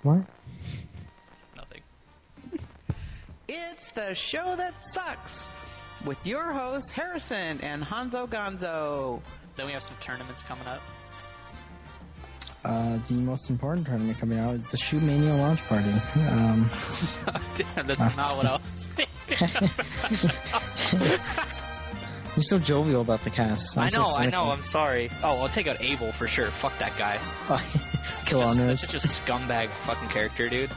What? Nothing. It's the show that sucks with your hosts Harrison and Honzo Gonzo. Then we have some tournaments coming up. The most important tournament coming out is the Shoe Mania launch party. Damn, that's not what I was thinking. You're so jovial about the cast. I know, I'm sorry. Oh, I'll take out Abel for sure. Fuck that guy. That's such a scumbag fucking character, dude.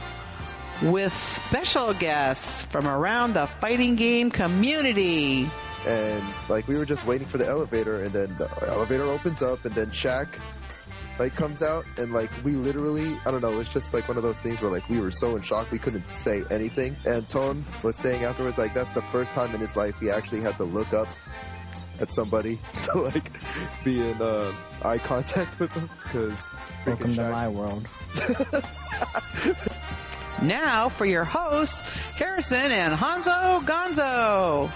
With special guests from around the fighting game community. And, like, we were just waiting for the elevator, and then the elevator opens up, and then Shaq, like, comes out, and, like, we literally, I don't know, it's just, like, one of those things where, like, we were so in shock we couldn't say anything. And Tone was saying afterwards, like, that's the first time in his life he actually had to look up at somebody to, like, be in eye contact with them, because welcome to my world. Now for your hosts, Harrison and Honzo Gonzo.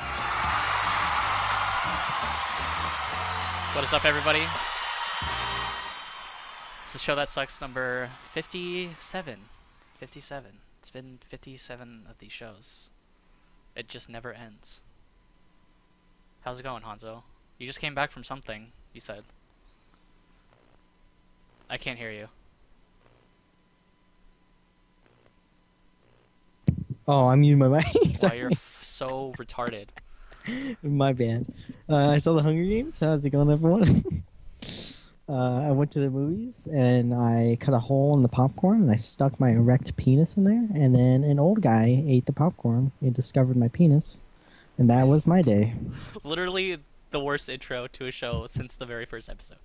What is up, everybody? It's the show that sucks, number 57. 57. It's been 57 of these shows. It just never ends. How's it going, Honzo? You just came back from something, you said. I can't hear you. Oh, I'm muting my mic. Wow, you're so retarded. My bad. I saw the Hunger Games. How's it going, everyone? I went to the movies, and I cut a hole in the popcorn, and I stuck my erect penis in there, and then an old guy ate the popcorn. He discovered my penis, and that was my day. Literally the worst intro to a show since the very first episode.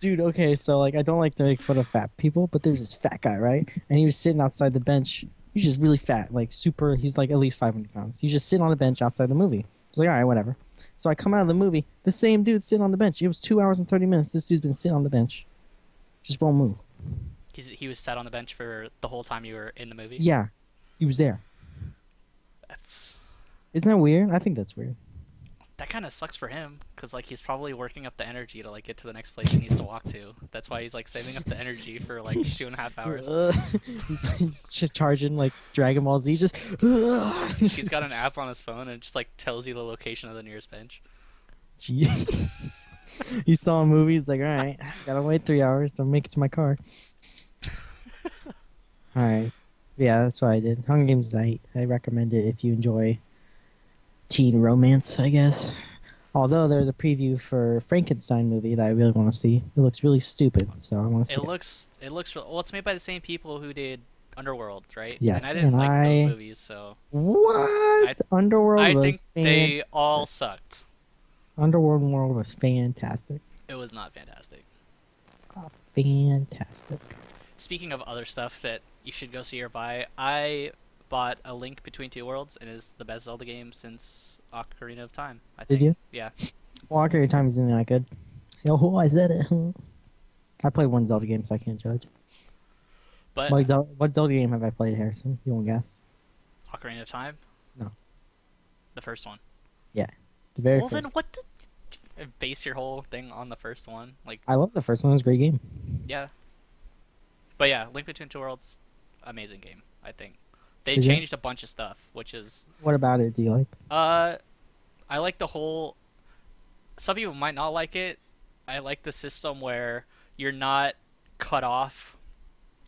Dude, okay, so, like, I don't like to make fun of fat people, but there's this fat guy, right? And he was sitting outside the bench. He's just really fat, like, super, he's, like, at least 500 pounds. He's just sitting on the bench outside the movie. I was like, all right, whatever. So I come out of the movie, the same dude's sitting on the bench. It was 2 hours and 30 minutes. This dude's been sitting on the bench. Just won't move. He was sat on the bench for the whole time you were in the movie? Yeah, he was there. Isn't that weird? I think that's weird. That kind of sucks for him, because, like, he's probably working up the energy to, like, get to the next place he needs to walk to. That's why he's, like, saving up the energy for, like, 2.5 hours. He's just charging, like, Dragon Ball Z, just... He's got an app on his phone, and it just, like, tells you the location of the nearest bench. Gee. He saw a movie, he's like, alright, gotta wait 3 hours to make it to my car. Alright. Yeah, that's what I did. Hunger Games is I recommend it if you enjoy teen romance, I guess. Although there's a preview for Frankenstein movie that I really want to see. It looks really stupid, so I want to see it. It looks well, it's made by the same people who did Underworld, right? Yes, and I didn't like those movies, so... What? Underworld was I think they all sucked. Underworld World was fantastic. It was not fantastic. Fantastic. Speaking of other stuff that you should go see or buy, I bought A Link Between Two Worlds, and it is the best Zelda game since Ocarina of Time, I think. Did you? Yeah. Well, Ocarina of Time isn't that good. Yo, I said it. I played one Zelda game, so I can't judge. But what Zelda game have I played, Harrison? You won't guess? Ocarina of Time? No. The first one? Yeah. The very well, first. then what the... Base your whole thing on the first one? Like, I love the first one. It was a great game. Yeah. But yeah, Link Between Two Worlds, amazing game, I think. They Is changed a bunch of stuff, which is... What about it do you like? I like the whole... Some people might not like it. I like the system where you're not cut off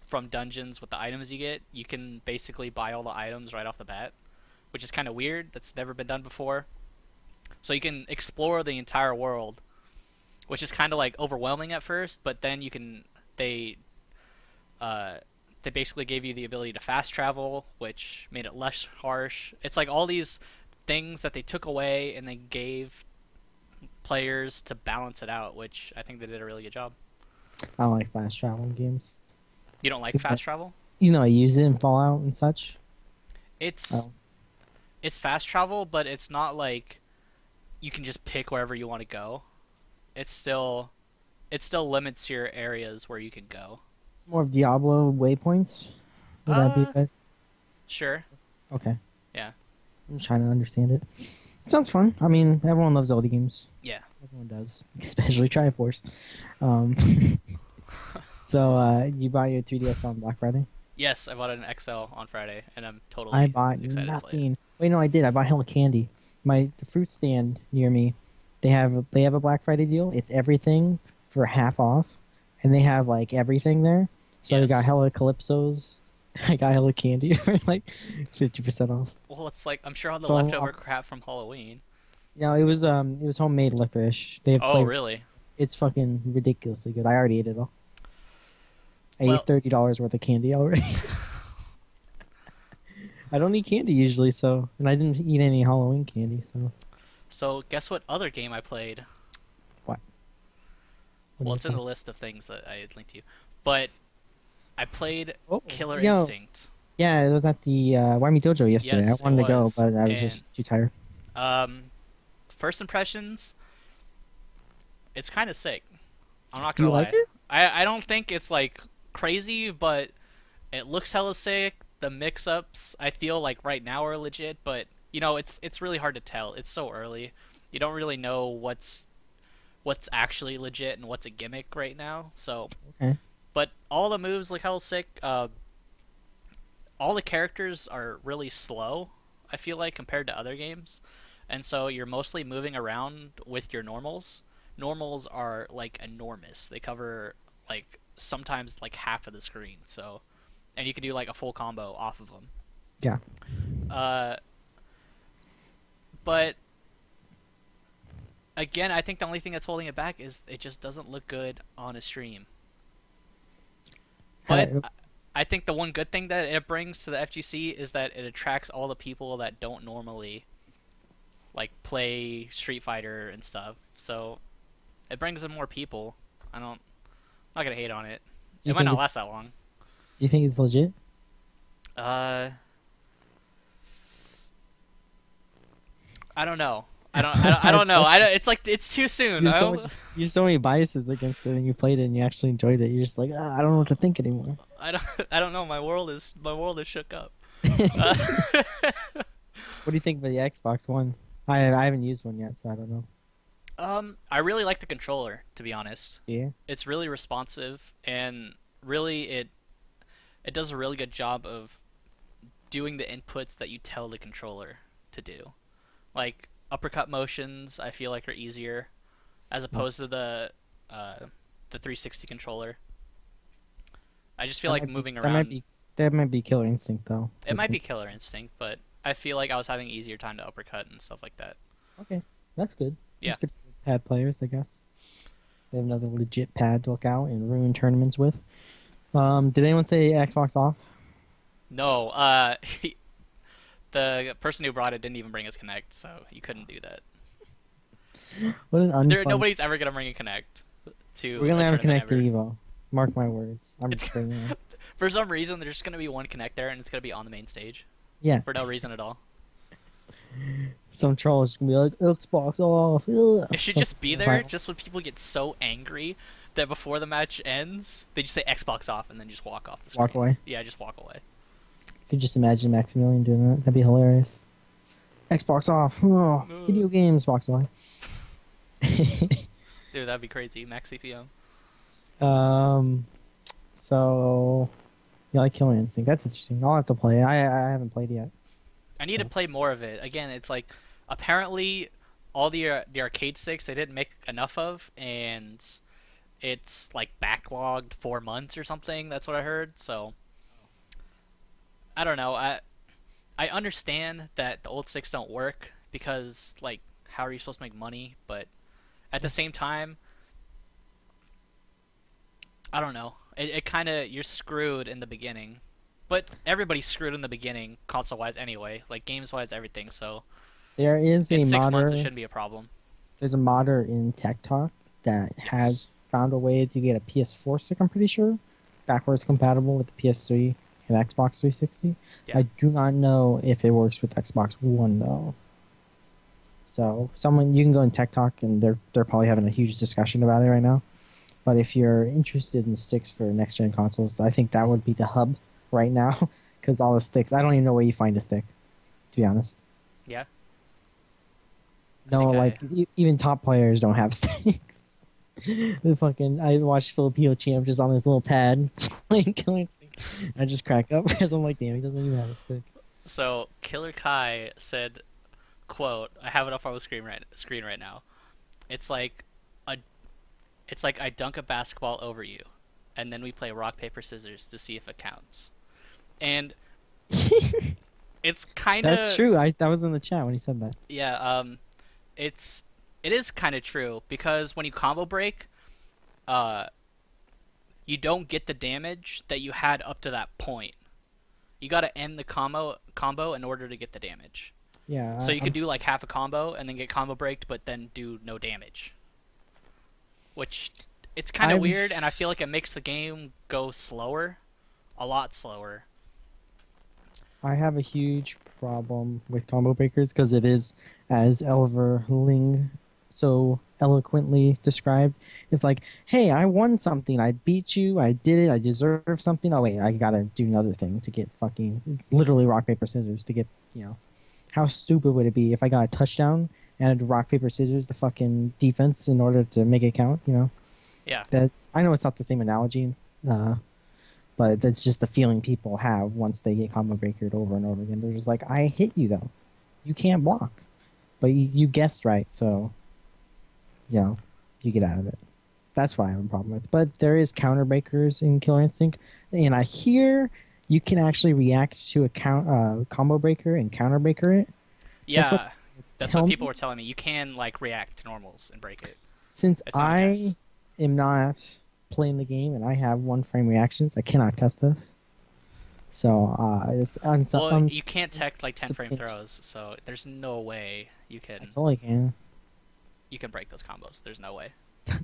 from dungeons with the items you get. You can basically buy all the items right off the bat, which is kind of weird. That's never been done before. So you can explore the entire world, which is kind of like overwhelming at first, but then you can... They basically gave you the ability to fast travel, which made it less harsh. It's like all these things that they took away and they gave players to balance it out, which I think they did a really good job. I don't like fast traveling games. You don't like fast travel? You know, I use it in Fallout and such. It's fast travel, but it's not like you can just pick wherever you want to go. It still limits your areas where you can go. More of Diablo waypoints? Would that be good? Sure. Okay. Yeah. I'm trying to understand it. It sounds fun. I mean, everyone loves Zelda games. Yeah. Everyone does. Especially Triforce. So you bought your 3DS on Black Friday? Yes, I bought an XL on Friday, and I'm totally I bought excited to play it. nothing. Wait, no, I did. I bought hella candy. The fruit stand near me, they have a Black Friday deal. It's everything for half off, and they have like everything there. So I got Yes. hella calypsos. I got hella candy for like 50% off. Well, it's like I'm sure all the So, leftover crap from Halloween. No, it was homemade licorice. They have Oh, flavor. really? It's fucking ridiculously good. I already ate it all. I Well- ate $30 worth of candy already. I don't eat candy usually, and I didn't eat any Halloween candy, so. So, guess what other game I played? What Well, do it's you in the play? list of things that I had linked to you. But I played Oh, Killer yo, Instinct. Yeah, it was at the Whammy Dojo yesterday. Yes, I wanted it to go, was, but I was and- just too tired. First impressions, it's kind of sick. I'm not Do you gonna like lie. it? I don't think it's like crazy, but it looks hella sick. The mix-ups I feel like right now are legit, but you know it's really hard to tell. It's so early. You don't really know what's actually legit and what's a gimmick right now. So, Okay. but all the moves look hella sick. All the characters are really slow, I feel like, compared to other games. And so you're mostly moving around with your normals. Normals are like enormous. They cover like sometimes like half of the screen. So, and you can do like a full combo off of them. Yeah. But again, I think the only thing that's holding it back is it just doesn't look good on a stream. But I think the one good thing that it brings to the FGC is that it attracts all the people that don't normally like play Street Fighter and stuff. So it brings in more people. I'm not gonna hate on it. You It might think not it's- last that long. Do you think it's legit? I don't know. I don't know. It's like it's too soon. You I have, don't, you have so many biases against it, and you played it, and you actually enjoyed it. You're just like, I don't know what to think anymore. I don't know. My world is shook up. What do you think of the Xbox One? I haven't used one yet, so I don't know. I really like the controller, to be honest. Yeah. It's really responsive, and really it does a really good job of doing the inputs that you tell the controller to do. Like uppercut motions, I feel like are easier as opposed to the 360 controller. I just feel like moving around. That might be Killer Instinct though. It might be Killer Instinct, but I feel like I was having easier time to uppercut and stuff like that. Okay, that's good. Yeah. That's good for pad players, I guess. They have another legit pad to look out and ruin tournaments with. Did anyone say Xbox off? No, the person who brought it didn't even bring his Kinect, so you couldn't do that. What an unfun. Nobody's ever gonna bring a Kinect to. We're gonna have a tournament Kinect ever. Evo. Mark my words. I'm It's- just saying that. For some reason, there's gonna be one Kinect there, and it's gonna be on the main stage Yeah. for no reason at all. Some troll is just gonna be like Xbox off. Ugh. It should just be there, just when people get so angry that before the match ends, they just say Xbox off and then just walk off the screen. Walk away. Yeah, just walk away. I could just imagine Maximilian doing that. That'd be hilarious. Xbox off. Oh, No. video games. Box away. Dude, that'd be crazy. Max CPO. So you like Killer Instinct? That's interesting. I'll have to play. I haven't played yet. I need to play more of it. Again, it's like apparently all the arcade sticks they didn't make enough of, and it's like backlogged 4 months or something. That's what I heard. So I don't know. I understand that the old sticks don't work because like how are you supposed to make money? But at the same time, I don't know. It kind of you're screwed in the beginning. But everybody's screwed in the beginning, console-wise anyway, like games-wise, everything. So There is in a 6 months, it modder. shouldn't be a problem. There's a modder in Tech Talk that has found a way to get a PS4 stick. I'm pretty sure backwards compatible with the PS3 and Xbox 360. Yeah. I do not know if it works with Xbox One though. So you can go in Tech Talk and they're probably having a huge discussion about it right now. But if you're interested in sticks for next gen consoles, I think that would be the hub right now because all the sticks. I don't even know where you find a stick, to be honest. Yeah. No, think like even top players don't have sticks. The fucking I watched Filipino Champ just on his little pad playing Killer Instinct. I just crack up because I'm like, damn, he doesn't even have a stick. So Killer Kai said, "Quote: I have it up on the screen right now. It's like a, it's like I dunk a basketball over you, and then we play rock paper scissors to see if it counts." And it's kind of That's true. That was in the chat when he said that. yeah. It is kind of true because when you combo break, uh, you don't get the damage that you had up to that point. You got to end the combo in order to get the damage. Yeah. So you could do like half a combo and then get combo breaked, but then do no damage. Which it's kind of weird, and I feel like it makes the game go slower, a lot slower. I have a huge problem with combo breakers because it is, as Elver Ling so eloquently described, it's like, hey, I won something, I beat you, I did it, I deserve something. Oh wait, I gotta do another thing to get fucking. It's literally rock paper scissors to get. How stupid would it be if I got a touchdown and I'd rock paper scissors the fucking defense in order to make it count? Yeah. That I know it's not the same analogy, but that's just the feeling people have once they get combo breakered over and over again. They're just like, I hit you though, you can't block, but you guessed right, so you get out of it. That's what I have a problem with. But there is counter breakers in Killer Instinct, and I hear you can actually react to a combo breaker and counter breaker it. Yeah, that's what people me. were telling me. You can like react to normals and break it. Since I am not playing the game and I have one frame reactions, I cannot test this. So it's you can't tech like 10 frame throws, so there's no way you can. I totally can. You can break those combos. There's no way. I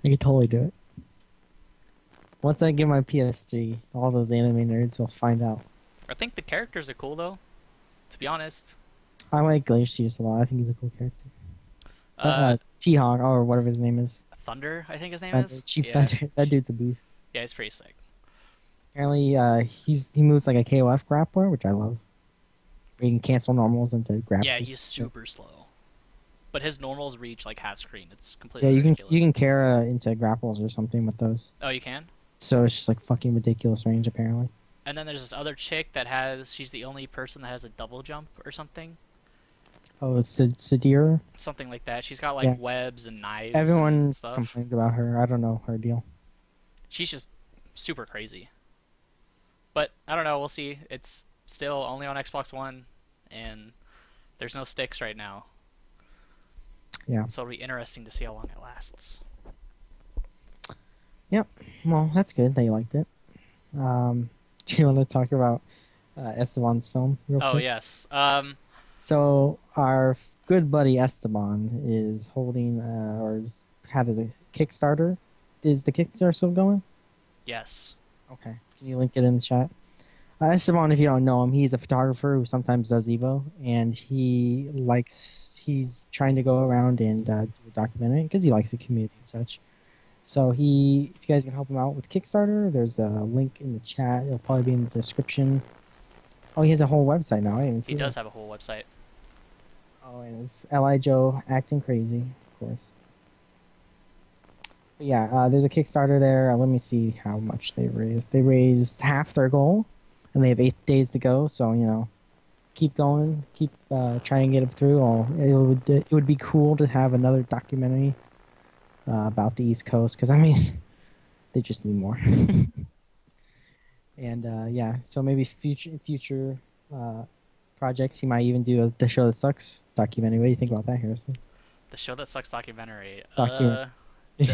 could totally do it. Once I get my PS3, all those anime nerds will find out. I think the characters are cool though. To be honest. I like Glacius a lot. I think he's a cool character. T-Hawk, or whatever his name is. Thunder, I think his name Thunder, is. Chief Thunder. That dude's a beast. Yeah, he's pretty sick. Apparently, he moves like a KOF grappler, which I love. Where you can cancel normals into grapplers. Yeah, he's super slow. But his normals reach like half screen. It's completely ridiculous. You can Kara into grapples or something with those. Oh, you can? So it's just like fucking ridiculous range apparently. And then there's this other chick that she's the only person that has a double jump or something. Oh, Sadira? Something like that. She's got like webs and knives. Everyone and stuff. complains about her. I don't know her deal. She's just super crazy. But I don't know. We'll see. It's still only on Xbox One, and there's no sticks right now. Yeah. So it'll be interesting to see how long it lasts. Yep. Well, that's good that you liked it. Do you want to talk about Esteban's film real quick? Oh, yes. So our good buddy Esteban is holding, had a Kickstarter. Is the Kickstarter still going? Yes. Okay. Can you link it in the chat? Esteban, if you don't know him, he's a photographer who sometimes does Evo, and he's trying to go around and do a documentary because he likes the community and such. So if you guys can help him out with Kickstarter, there's a link in the chat. It'll probably be in the description. Oh, he has a whole website now. I didn't see He does have a whole website. Oh, and it's Li Joe acting crazy, of course. But yeah, there's a Kickstarter there. Let me see how much they raised. They raised half their goal, and they have 8 days to go. So keep going, keep trying to get it through. It would be cool to have another documentary about the East Coast, because I mean, they just need more. And yeah, so maybe future projects, he might even do the Show That Sucks documentary. What do you think about that, Harrison? The Show That Sucks documentary.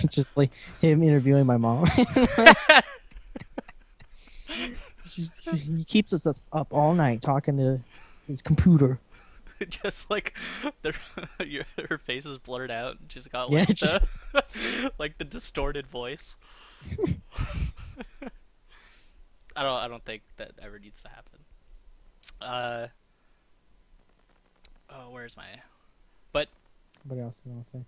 Just like him interviewing my mom. He keeps us up all night talking to his computer. Just like her face is blurred out. She's got Yeah, like like the distorted voice. I don't think that ever needs to happen. Oh, where's my? But What else do you want to say?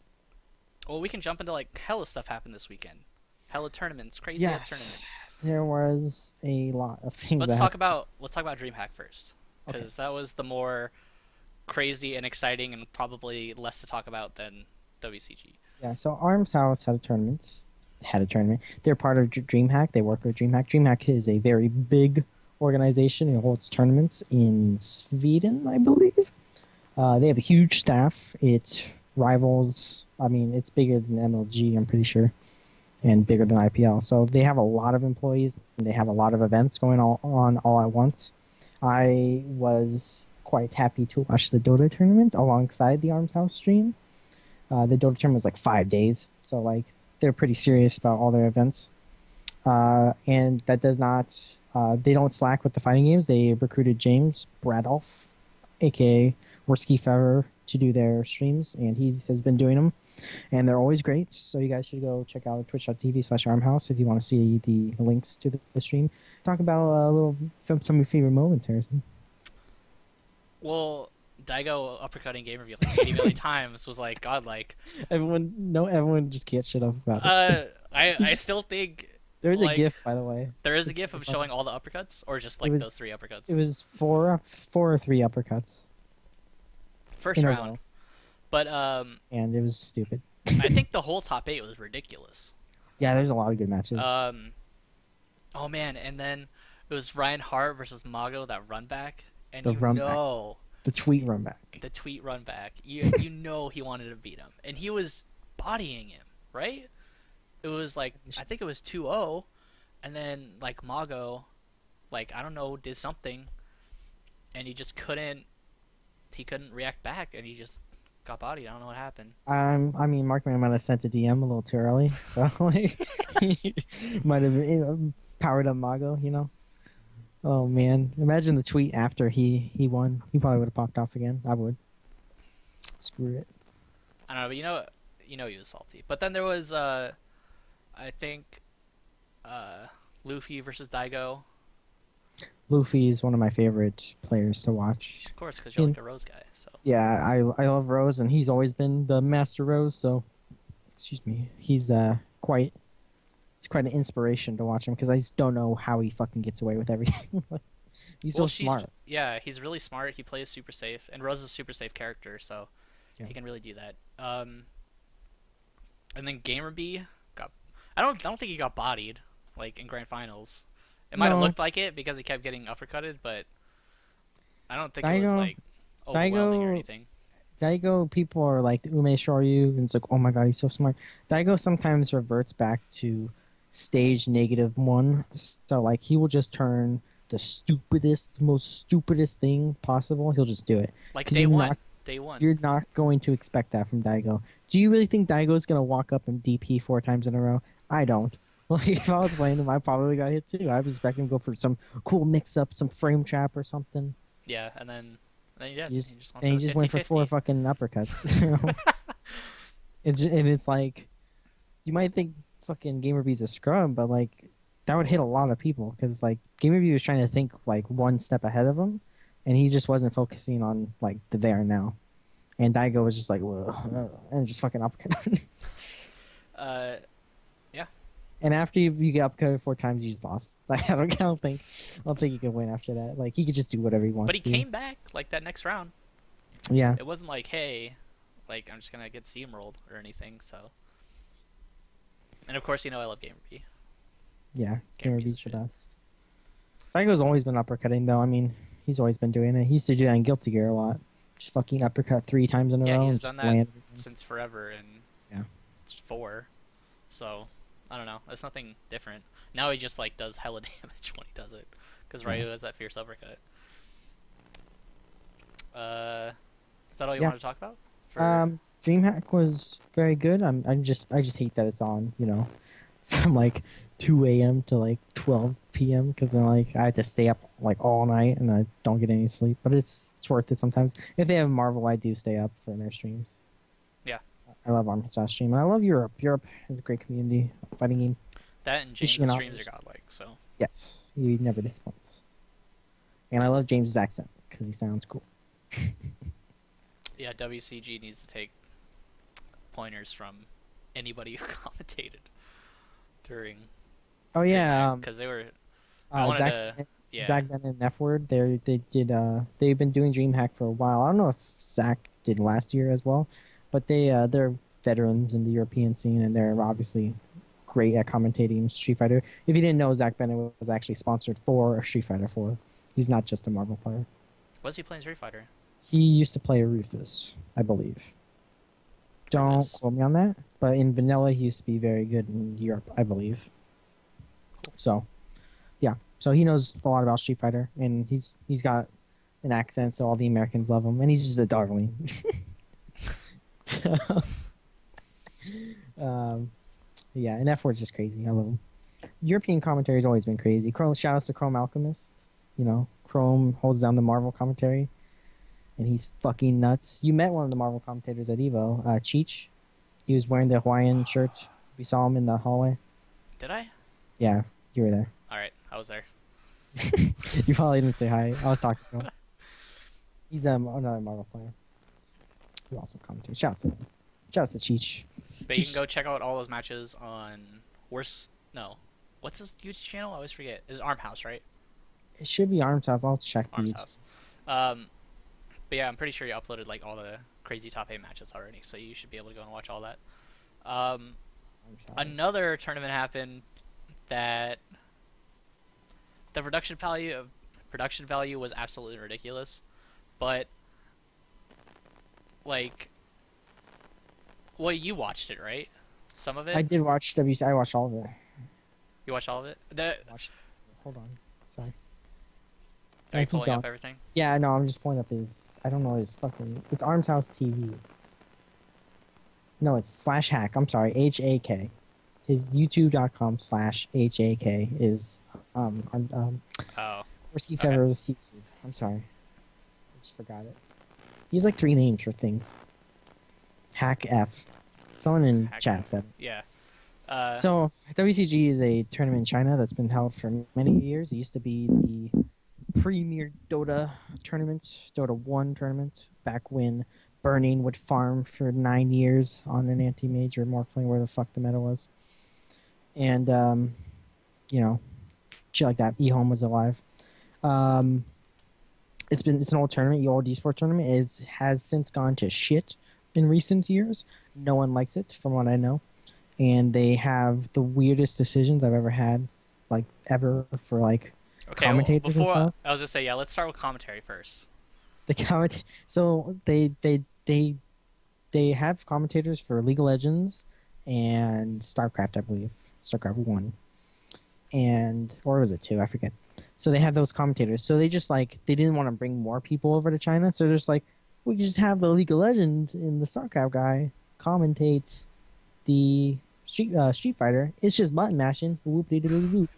well, we can jump into like hella stuff happened this weekend. Hella tournaments, crazy ass tournaments. There was a lot of things. Let's talk about DreamHack first, because that was the more crazy and exciting, and probably less to talk about than WCG. Yeah, so Arms House had a tournament. Had a tournament. They're part of DreamHack. They work with DreamHack. DreamHack is a very big organization. It holds tournaments in Sweden, I believe. They have a huge staff. It rivals. I mean, it's bigger than MLG. I'm pretty sure, and bigger than IPL. So they have a lot of employees. And they have a lot of events going on all at once. I was quite happy to watch the Dota tournament alongside the Arms House stream. The Dota tournament was like 5 days, so like they're pretty serious about all their events. And that does not, they don't slack with the fighting games. They recruited James Bradolph, aka Worski Fever, to do their streams, and he has been doing them, and they're always great. So you guys should go check out twitch.tv/armhouse if you want to see the links to the stream. Talk about a little some of your favorite moments, Harrison. Well, Daigo uppercutting game review like 80 million times was like godlike. Everyone just can't shut up about it. I still think There's like, a GIF, by the way. there is a GIF of showing all the uppercuts, or just like those 3 uppercuts. It was four or 3 uppercuts. First round. But and it was stupid. I think the whole top 8 was ridiculous. Yeah, there's a lot of good matches. Oh man, and then it was Ryan Hart versus Mago, that run back, and the tweet run back. The tweet run back. You know he wanted to beat him, and he was bodying him, right? It was like, I think it was 2-0, and then like Mago, like I don't know, did something, and he just couldn't. He couldn't react back, and he just got bodied. I don't know what happened. I mean, Markman might have sent a DM a little too early, so like he might have powered up Mago, you know. Oh man, imagine the tweet after he won. He probably would have popped off again. I would. Screw it. I don't know, but you know he was salty. But then there was I think Luffy versus Daigo. Luffy is one of my favorite players to watch. Of course, because you're like a Rose guy. So yeah, I love Rose, and he's always been the master Rose. So, excuse me, he's quite an inspiration to watch him because I just don't know how he fucking gets away with everything. He's so smart. Yeah, he's really smart. He plays super safe, and Rose is a super safe character, so he can really do that. And then Gamer B got. I don't think he got bodied like in grand finals. It might have looked like it because he kept getting uppercutted, but I don't think it was like overwhelming or anything. Daigo, people are like the Ume Shoryu, and it's like, oh my god, he's so smart. Daigo sometimes reverts back to stage -1, so like he will just turn the most stupidest thing possible. He'll just do it. Like day one. You're not going to expect that from Daigo. Do you really think Daigo's gonna walk up and DP 4 times in a row? I don't. Like, if I was playing him, I probably got hit too. I was expecting him to go for some cool mix-up, some frame trap or something. Yeah, and then he just went for 4 fucking uppercuts. You know? and it's like, you might think fucking Gamer B's a scrub, but like, that would hit a lot of people because like Gamer B was trying to think like 1 step ahead of him, and he just wasn't focusing on like the there and now. And Daigo was just like, whoa, and just fucking uppercut. Yeah. And after you get uppercutted 4 times, you just lost. Like, I don't think you can win after that. Like, he could just do whatever he wants. But he came back like that next round. Yeah. It wasn't like, hey, like I'm just gonna get steamrolled or anything. So. And of course, I love Gamer B. Yeah, Gamer B's the best. Daigo's always been uppercutting though. I mean, he's always been doing it. He used to do that in Guilty Gear a lot. Just fucking uppercut 3 times in a row. Yeah, he's and done just that land. since forever, and it's 4. So I don't know. It's nothing different. Now he just like does hella damage when he does it, because Ryu has that fierce uppercut. Is that all you want to talk about? DreamHack was very good. I just hate that it's on, from like 2 a.m. to like 12 p.m. because then like I have to stay up like all night and I don't get any sleep. But it's worth it sometimes. If they have Marvel, I do stay up for their streams. Yeah, I love Arkansas stream. And I love Europe. Europe is a great community fighting game. That and James' streams are godlike. So yes, he never disappoints. And I love James' accent because he sounds cool. Yeah, WCG needs to take pointers from anybody who commentated during. Oh yeah, because they were. Zach Bennett and F Word. They've been doing DreamHack for a while. I don't know if Zach did last year as well, but they're veterans in the European scene, and they're obviously great at commentating Street Fighter. If you didn't know, Zach Bennett was actually sponsored for Street Fighter 4. He's not just a Marvel player. Was he playing Street Fighter? He used to play Rufus, I believe. Don't Rufus. quote me on that, but in Vanilla, he used to be very good in Europe, I believe. So, yeah. So he knows a lot about Street Fighter, and he's got an accent, so all the Americans love him, and he's just a darling. So, yeah, and F4's just crazy. I love him. European commentary's always been crazy. Shout outs to Chrome Alchemist. You know, Chrome holds down the Marvel commentary, and he's fucking nuts. You met one of the Marvel commentators at Evo, Cheech. He was wearing the Hawaiian shirt. We saw him in the hallway. Did I? Yeah, you were there. All right, I was there. You probably didn't say hi. I was talking to him. He's another Marvel player. Who also commentates. Shouts to Cheech. But you can go check out all those matches on what's his YouTube channel? I always forget. Is Arm House, right? It should be Arms House. I'll check Arms these. House. But yeah, I'm pretty sure you uploaded like all the crazy top 8 matches already, so you should be able to go and watch all that. Another tournament happened that the production value was absolutely ridiculous, but like, well, you watched it, right? Some of it. I did watch WC. I watched all of it. You watched all of it. Hold on. Sorry. Are you pulling up everything? Yeah, no, I'm just pulling up his. I don't know his fucking. It's Arms House TV. No, it's /hack. I'm sorry, HAK. His YouTube.com/HAK is Oh. Risky Feathers YouTube. I'm sorry, I just forgot it. He's like 3 names for things. Hack F. Someone in Hack chat F. said it. Yeah. So WCG is a tournament in China that's been held for many years. It used to be the premier Dota tournament, Dota 1 tournament, back when Burning would farm for 9 years on an anti-mage or Morphling, where the fuck the meta was. And, you know, shit like that. eHome was alive. It's an old tournament, the old esports tournament has since gone to shit in recent years. No one likes it, from what I know. And they have the weirdest decisions I've ever had, like, ever, for, like, commentators and stuff. I was gonna say, yeah, let's start with commentary first. So they have commentators for League of Legends and StarCraft, I believe. StarCraft 1. Or was it 2? I forget. So they have those commentators. So they just, like, they didn't want to bring more people over to China. So they're just like, we can just have the League of Legends and the StarCraft guy commentate the Street Fighter. It's just button mashing. Whoop-de-doo-doo-doo.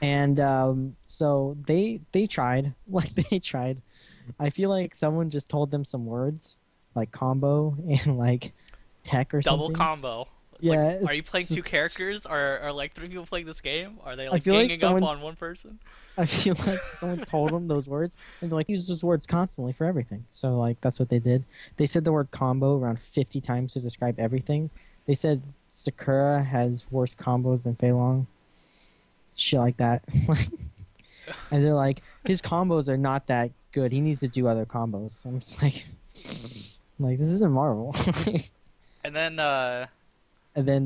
And so they tried. Like, they tried. I feel like someone just told them some words, like combo and, like, tech or something. Double combo. Yeah. Like, are you playing 2 characters? Are like 3 people playing this game? Are they like feel like ganging up on one person? I feel like someone told them those words, and they're like, use those words constantly for everything. So, like, that's what they did. They said the word combo around 50 times to describe everything. They said Sakura has worse combos than Fei Long. Shit like that. And they're like, his combos are not that good. He needs to do other combos. I'm just like, this isn't Marvel. And then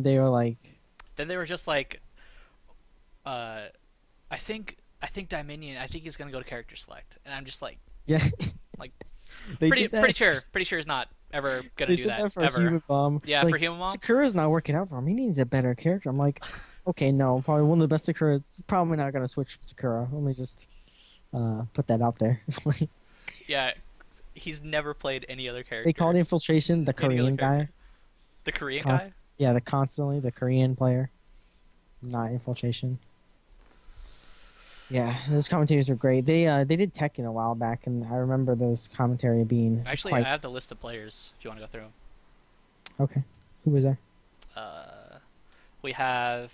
they were like, then they were just like, I think Dominion. I think he's gonna go to character select, and I'm just like, yeah, like, they pretty did that. sure he's not ever gonna They do said that for ever. Human Bomb. Yeah, like, for Human Bomb. Sakura's not working out for him. He needs a better character. I'm like, okay, no, probably one of the best Sakuras. Probably not gonna switch from Sakura. Let me just put that out there. Yeah, he's never played any other character. They called Infiltration the Korean guy. The Korean guy? Yeah, the Korean player. Not Infiltration. Yeah, those commentators are great. They did Tekken a while back, and I remember those commentary being Actually, quite... I have the list of players if you want to go through them. Okay. Who was there? We have,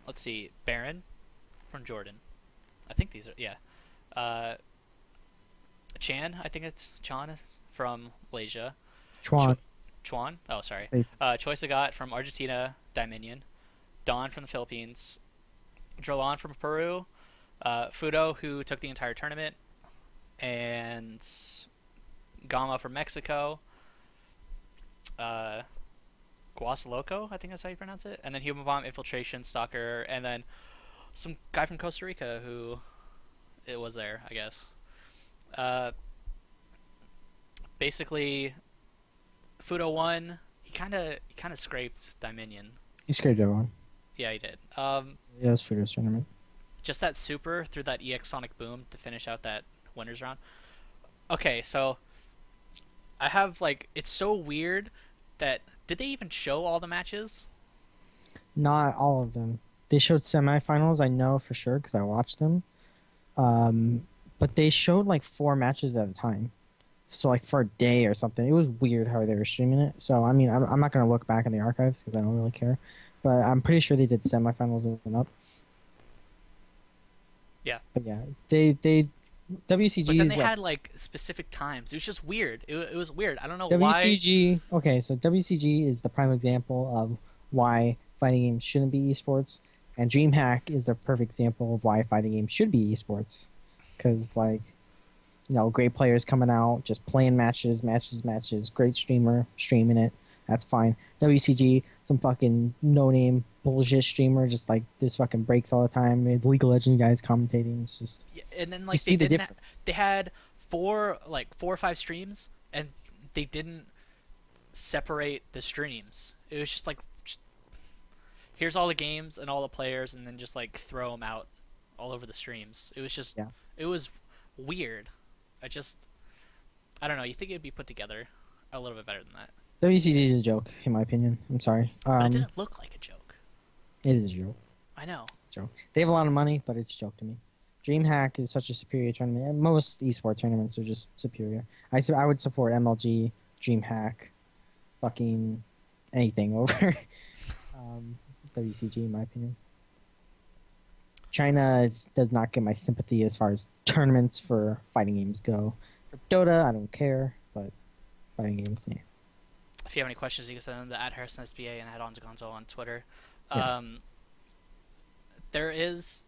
let's see, Baron from Jordan. I think these are, yeah. Chan, I think it's Chan from Malaysia. Chuan? Oh, sorry. Choi Sagat from Argentina, Dominion. Don from the Philippines. Drolan from Peru. Fudo, who took the entire tournament. And Gama from Mexico. uh, Guas Loco, I think that's how you pronounce it, and then Human Bomb, Infiltration, Stalker, and then some guy from Costa Rica who it was there, I guess. Uh, Basically, Fudo won. He kind of scraped Dominion. He scraped everyone. Yeah, he did. Yeah, it was Fudo's tournament. Just that super through that EX Sonic Boom to finish out that winners round. Okay, so I have like it's so weird that did they even show all the matches? Not all of them. They showed semifinals, I know for sure, because I watched them. But they showed like 4 matches at a time. So like for a day or something. It was weird how they were streaming it. So I mean, I'm not going to look back in the archives because I don't really care. But I'm pretty sure they did semifinals and up. Yeah. But yeah, they WCG But then is they like, had like specific times. It was just weird. It was weird. I don't know WCG. why. Okay, so WCG is the prime example of why fighting games shouldn't be esports, and DreamHack is a perfect example of why fighting games should be esports. Because like, you know, great players coming out, just playing matches. Great streamer streaming it. That's fine. WCG, some fucking no-name bullshit streamer, just like there's fucking breaks all the time. League of Legends guys commentating. It's just Yeah, and then you like see the difference. they had 4 or 5 streams and they didn't separate the streams. It was just like here's all the games and all the players and then just like throw them out all over the streams. It was just it was weird. I don't know. You think it'd be put together a little bit better than that. WCG is a joke, in my opinion. I'm sorry. But it didn't look like a joke. It is a joke. I know. It's a joke. They have a lot of money, but it's a joke to me. DreamHack is such a superior tournament. And most esports tournaments are just superior. I would support MLG, DreamHack, fucking anything over WCG, in my opinion. China does not get my sympathy as far as tournaments for fighting games go. For Dota, I don't care, but fighting games, yeah. If you have any questions, you can send them to @HarrisonSBA and @Honzo Gonzo on Twitter. Yes. There is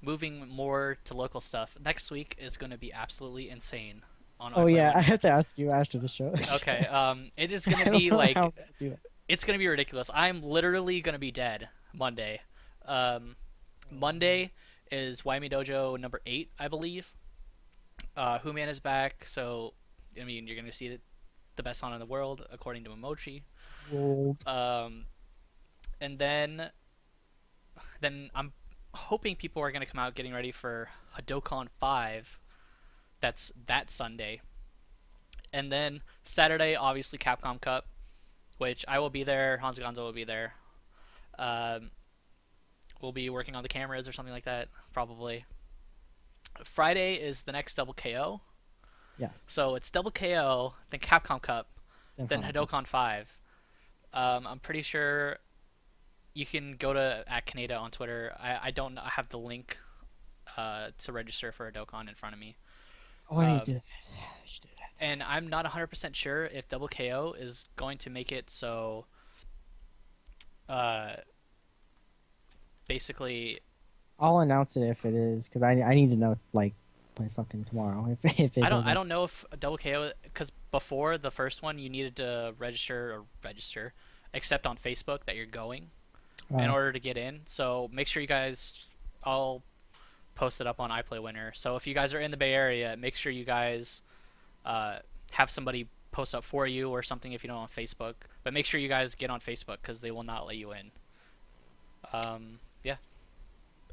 moving more to local stuff. Next week is going to be absolutely insane. On Oh yeah, IPLAYWINNER. I have to ask you after the show. Okay. It is going I to don't be know like how to do it. it's going to be ridiculous. I'm literally going to be dead Monday. Monday is Wyoming Dojo number 8, I believe. Human is back, so I mean you're going to see the best song in the world according to Emoji. World. And then I'm hoping people are going to come out getting ready for Hadouken 5. That's that Sunday. And then Saturday, obviously Capcom Cup, which I will be there. Honzo Gonzo will be there. We'll be working on the cameras or something like that, probably. Friday is the next Double KO. Yes. So it's Double KO, then Capcom Cup, then Hadouken 5. I'm pretty sure you can go to @Kaneda on Twitter. I don't have the link to register for Hadouken in front of me. Oh, I need to do that. I should do that. And I'm not 100% sure if Double KO is going to make it so basically I'll announce it if it is, because I need to know like by fucking tomorrow. If it I don't know if Double KO, because before the first one you needed to register except on Facebook that you're going in order to get in. So make sure you guys, I'll post it up on IPLAYWINNER. So if you guys are in the Bay Area, make sure you guys have somebody post up for you or something if you don't on Facebook. But make sure you guys get on Facebook because they will not let you in. Yeah.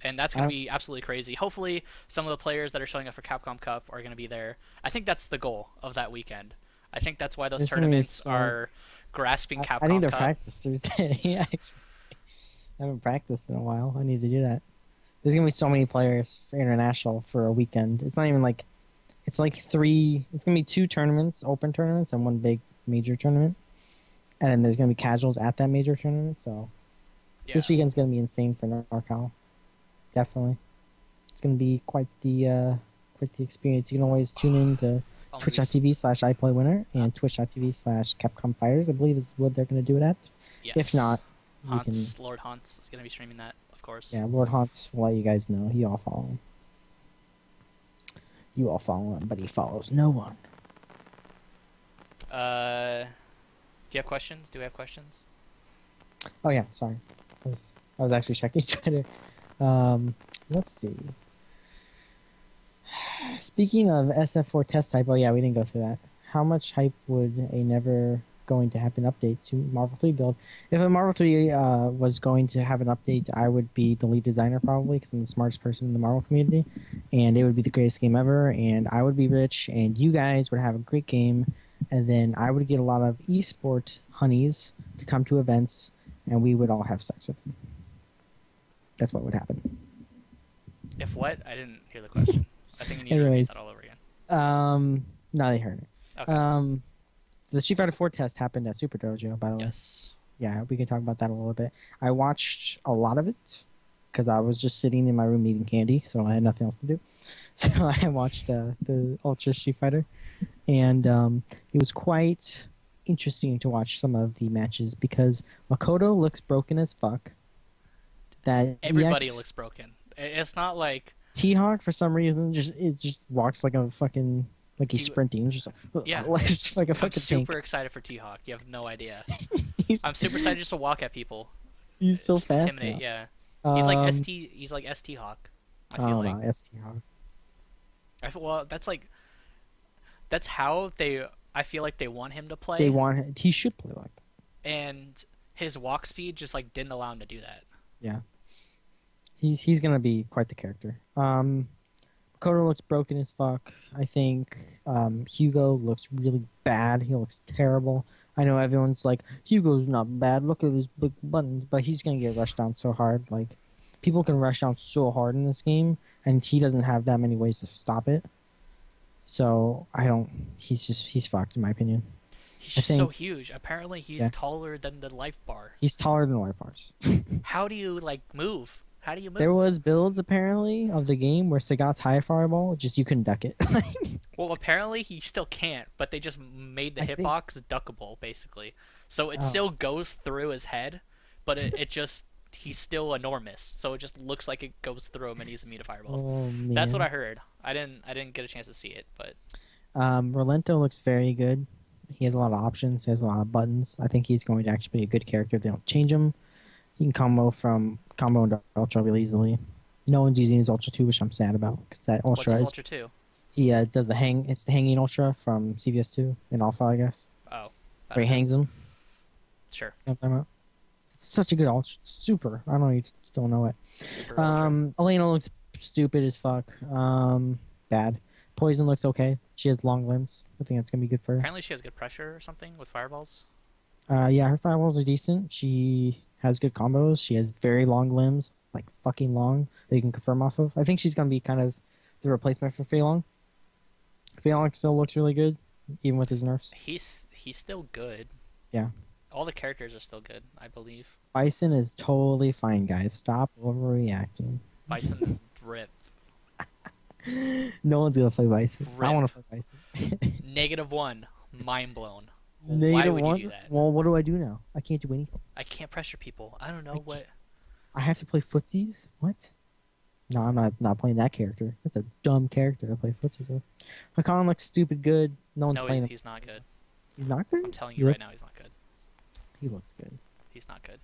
And that's going to be absolutely crazy. Hopefully some of the players that are showing up for Capcom Cup are going to be there. I think that's the goal of that weekend. I think that's why those tournaments are grasping Capcom Cup. I need to practice Tuesday. Actually, I haven't practiced in a while. I need to do that. There's going to be so many players for international for a weekend. It's not even like... It's like 3... It's going to be 2 tournaments, open tournaments, and 1 big major tournament. And then there's going to be casuals at that major tournament, so... Yeah. This weekend's going to be insane for NorCal. Definitely. It's going to be quite the experience. You can always tune in to twitch.tv/IPLAYWINNER and twitch.tv/Capcom Fighters, I believe is what they're going to do it at. Yes. If not, Lord Hans is going to be streaming that, of course. Yeah, Lord Hans will let you guys know. You all follow him. You all follow him, but he follows no one. Do you have questions? Do we have questions? Oh yeah, sorry. I was actually checking Twitter. Let's see. Speaking of SF4 test type, oh yeah, we didn't go through that. How much hype would a never going to happen update to Marvel 3 build? If a Marvel 3 was going to have an update, I would be the lead designer probably because I'm the smartest person in the Marvel community, and it would be the greatest game ever, and I would be rich, and you guys would have a great game, and then I would get a lot of esport honeys to come to events, and we would all have sex with them. That's what would happen. If what? I didn't hear the question. I think you need to repeat that all over again. No, they heard it. Okay. The Street Fighter 4 test happened at Super Dojo, by the way. Yes. Yeah, we can talk about that a little bit. I watched a lot of it because I was just sitting in my room eating candy, so I had nothing else to do. So I watched the Ultra Street Fighter, and it was quite interesting to watch some of the matches because Makoto looks broken as fuck. That Everybody looks broken. It's not like T-Hawk for some reason just walks like a fucking like he's sprinting. It's just like yeah, just like a fucking I'm super tank. excited for T-Hawk. You have no idea. He's, I'm super excited just to walk at people. He's so just fast. Intimidate, now. yeah. He's like ST. He's like ST Hawk. I feel like ST Hawk. well, that's how they. I feel like they want him to play. He should play like that. And his walk speed just like didn't allow him to do that. Yeah. He's gonna be quite the character. Makoto looks broken as fuck. I think Hugo looks really bad. He looks terrible. I know everyone's like, Hugo's not bad. Look at his big buttons, but he's gonna get rushed down so hard. Like, people can rush down so hard in this game, and he doesn't have that many ways to stop it. So he's fucked in my opinion. He's just so huge. Apparently, he's taller than the life bar. He's taller than the life bars. How do you like move? How do you move? There was builds apparently of the game where Sagat's high fireball, just you couldn't duck it. Well, apparently he still can't, but they just made the hitbox duckable basically. So it still goes through his head, but it just he's still enormous. So it just looks like it goes through him and he's immune to fireballs. Oh, man. That's what I heard. I didn't get a chance to see it, but Rolento looks very good. He has a lot of options. He has a lot of buttons. I think he's going to actually be a good character if they don't change him. He can combo into Ultra really easily. No one's using his Ultra 2, which I'm sad about because that Ultra what's his Ultra 2? He does the hang. It's the hanging Ultra from CVS2 in Alpha, I guess. Oh, where he hangs him. Sure. You know what I'm talking about? It's such a good Ultra. Super. I don't know. You don't know it. Elena looks stupid as fuck. Bad. Poison looks okay. She has long limbs. I think that's gonna be good for her. Apparently, she has good pressure or something with fireballs. Yeah, her fireballs are decent. She has good combos. She has very long limbs, like fucking long, that you can confirm off of. I think she's gonna be kind of the replacement for Fei Long. Fei Long still looks really good, even with his nerfs. He's still good. Yeah. All the characters are still good, I believe. Bison is totally fine, guys. Stop overreacting. Bison is drip. No one's gonna play Bison. Rip. I want to play Bison. -1. Mind blown. Negative Why would one? you do that? Well, what do I do now? I can't do anything. I can't pressure people. I don't know what. I have to play footsies? What? No, I'm not playing that character. That's a dumb character to play footsies with. Hakan looks stupid good. No one's playing him. He's not good. He's not good? I'm telling you right now, he's not good. He looks good. He's not good.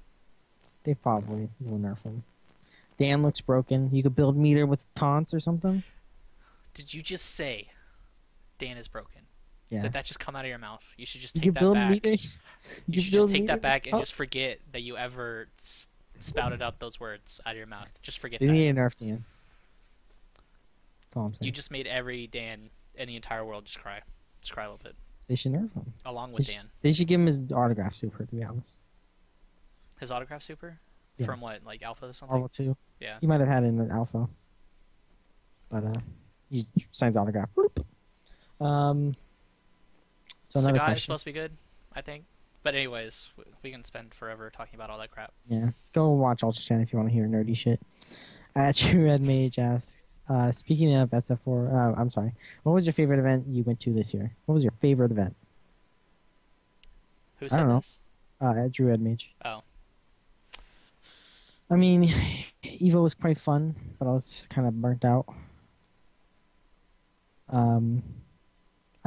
They probably will nerf him. Dan looks broken. You could build meter with taunts or something. Did you just say Dan is broken? Yeah. Did that just come out of your mouth? You should just You take could that build back. meter. You should just take that back and just forget that you ever spouted out those words out of your mouth. Just forget They that. need to nerf Dan. That's all I'm saying. You just made every Dan in the entire world just cry. Just cry a little bit. They should nerf him. Along with Dan. They should give him his autograph super, to be honest. His autograph super? Yeah. From what, like Alpha or something? Marvel 2. Yeah. He might have had it in an alpha. But he signs autograph. So another Sagat is question. supposed to be good, I think. But anyways, we can spend forever talking about all that crap. Yeah. Go watch Ultra Chan if you want to hear nerdy shit. True Red Mage asks, speaking of SF4, I'm sorry. What was your favorite event you went to this year? What was your favorite event? Who I said don't know. this? Drew Red Mage. Oh. I mean, Evo was quite fun, but I was kind of burnt out.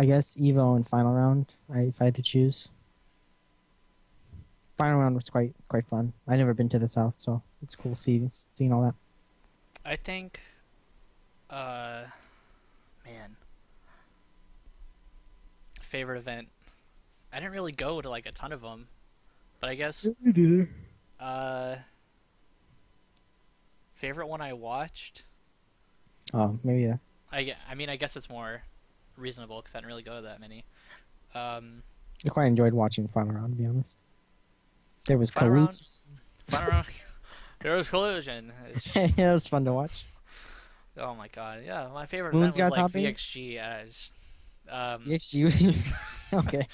I guess Evo and Final Round, if I had to choose. Final round was quite fun. I've never been to the South, so it's cool seeing all that. I think, man, favorite event. I didn't really go to like a ton of them, but I guess favorite one I watched. Oh, maybe that. I mean, I guess it's more reasonable because I didn't really go to that many. I quite enjoyed watching Final Round, to be honest. There was Final round. collusion. Final round. There was collusion. Yeah, it was fun to watch. Oh my god, yeah. My favorite Moon's event was got like topping? VXG. VXG. Okay.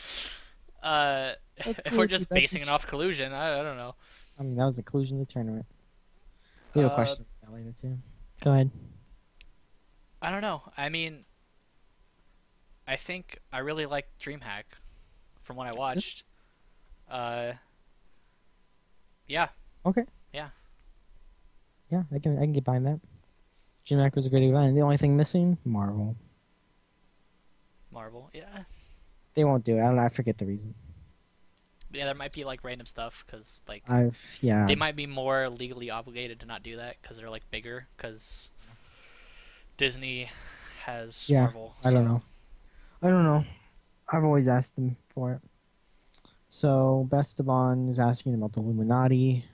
If cool, we're just that's basing it off collusion, I don't know. I mean, that was the collusion of the tournament. We have a question about that later, too. Go ahead. I don't know. I mean, I think I really liked DreamHack from what I watched. Yeah. Okay. Yeah. Yeah, I can get behind that. DreamHack was a great event. The only thing missing, Marvel. Marvel. Yeah. They won't do it. I don't know. I forget the reason. Yeah, there might be like random stuff because like Yeah. they might be more legally obligated to not do that because they're like bigger because Disney has Marvel. I don't know. I've always asked them for it. So Besteban is asking about the Illuminati.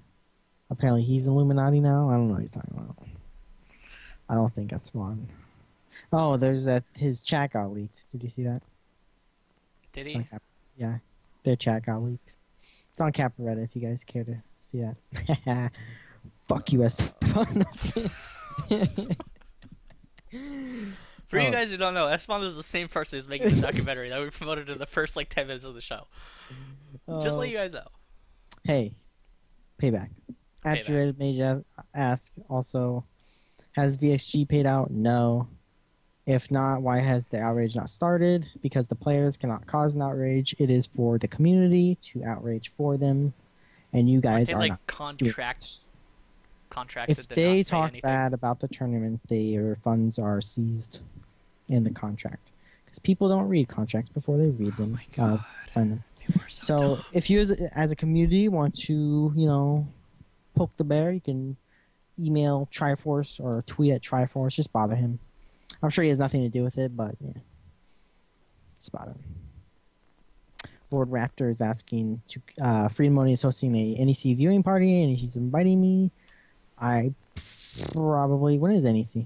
Apparently he's Illuminati now. I don't know what he's talking about. I don't think that's one. Oh, there's his chat got leaked. Did you see that? Did he? Yeah, their chat got leaked. It's on Caparetta if you guys care to see that. Fuck you, Esteban. For you guys who don't know, Esteban is the same person who's making the documentary that we promoted in the first like 10 minutes of the show. Just let you guys know. Hey, payback. Accurate Mage ask also, has VXG paid out? No. If not, why has the outrage not started? Because the players cannot cause an outrage. It is for the community to outrage for them, and you guys are not. Contracted. If they talk bad about the tournament, their funds are seized in the contract. Because people don't read contracts before they read them. Sign them. So if you as a community want to, poke the bear, you can email Triforce or tweet at Triforce. Just bother him. I'm sure he has nothing to do with it, but yeah. Just bother him. Lord Raptor is asking to Freedom Money is hosting a NEC viewing party and he's inviting me. I probably when is NEC? Is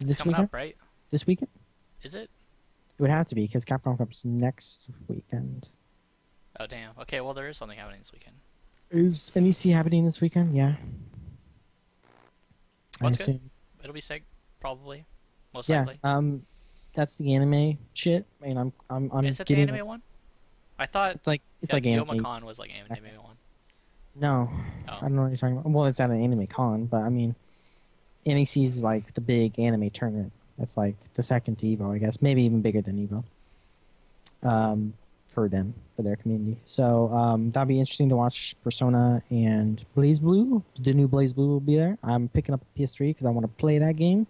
it this coming weekend? Up, right? This weekend? Is it? It would have to be because Capcom Cup's next weekend. Oh damn. Okay, well there is something happening this weekend. Is NEC happening this weekend? Yeah. Well, that's good. It'll be sick, probably. Most yeah, likely. That's the anime shit. I mean, I'm Is it the anime one? I thought it's like anime. Youmacon was like anime one. No, Oh. I don't know what you're talking about. Well, it's at an anime con, but I mean, NEC is like the big anime tournament. It's like the second to Evo, I guess, maybe even bigger than Evo. For them, for their community. So that'll be interesting to watch. Persona and Blaze Blue. The new Blaze Blue will be there. I'm picking up a PS3 because I want to play that game.